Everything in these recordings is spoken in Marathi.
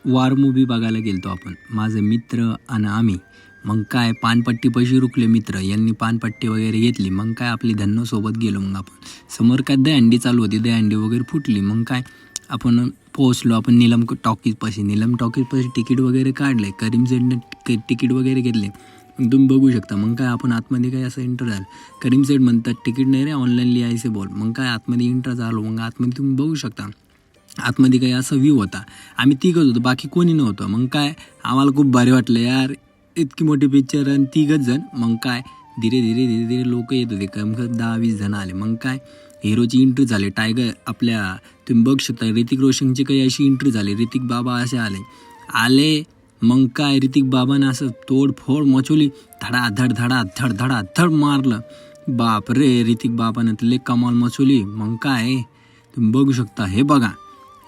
वार मूवी बघायला गेलतो आपण, माझे मित्र आणि आम्ही. मग काय पानपट्टी पैसे रुकले मित्र, यांनी पानपट्टी वगैरे घेतली. मग काय आपली धन्नो सोबत गेलो. मग आपण समोर काय दहीहंडी चालू होती, दहीहंडी वगैरे फुटली. मग काय आपण पोहोचलो आपण नीलम टॉकीजपाशी. नीलम टॉकीजपाशी तिकीट वगैरे काढले, करीम सेठने तिकीट वगैरे घेतले. मग तुम्ही बघू शकता. मग काय आपण आतमध्ये काय असं एंटर झालं. करीम सेठ म्हणतात तिकीट नाही रे, ऑनलाईन लिहायचे बोल. मग काय आतमध्ये एंटर झालो. मग आतमध्ये तुम्ही बघू शकता, आतमध्ये काही असा व्ह्यू होता. आम्ही तिघच होतो, बाकी कोणी नव्हतं. मग काय आम्हाला खूप भारी वाटलं यार, इतकी मोठी पिक्चर आणि तिघच जण. मग काय धीरे धीरे धीरे धीरे लोक येत होते, कम 10-20 जण आले. मग काय हिरोची एंट्री झाली. टायगर आपल्या तुम्ही बघू शकता ऋतिक रोशनची काही अशी एंट्री झाली. ऋतिक बाबा असे आले. मग काय ऋतिक बाबाने असं तोडफोड मचवली, धडाधड धडाधड धडाधड मारलं. बाप रे, ऋतिक बाबाने तर लय कमाल मचवली. मग काय तुम्ही बघू शकता, हे बघा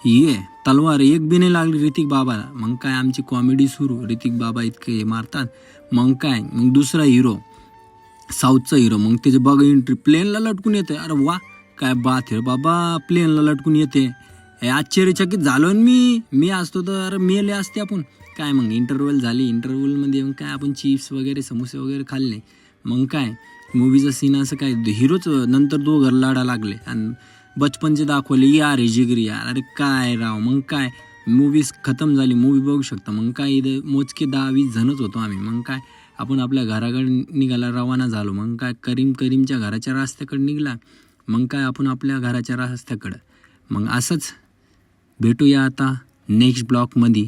ये तलवार एक बी नाही लागली ऋतिक बाबाला. मग काय आमची कॉमेडी सुरू, ऋतिक बाबा इतके हे मारतात. मग काय मग दुसरा हिरो, साऊथचा हिरो, मग त्याचे बघा एंट्री, प्लेनला लटकून येते. अरे वा, काय बात आहे बाबा, प्लेनला लटकून येते. हे आश्चर्यचकित झालो मी असतो तर मेले असते आपण. काय मग इंटरव्हल झाली. इंटरव्हलमध्ये मग काय आपण चिप्स वगैरे समोसे वगैरे खाल्ले. मग काय मूवीचा सीन असं काय, हिरोच नंतर दोघं लाडा लागले आणि बचपनचे दाखवले, यार हे जिगरी यार. अरे काय राव. मग काय मूवी खतम झाली. मूवी बघू शकता. मग काय इथं मोजके 10-20 जणच होतो आम्ही. मग काय आपण आपल्या घराकडे निघायला रवाना झालो. मग काय करीमच्या घराच्या रस्त्याकडे निघाला. मग काय आपण आपल्या घराच्या रस्त्याकडं. मग असंच भेटूया आता नेक्स्ट ब्लॉगमध्ये.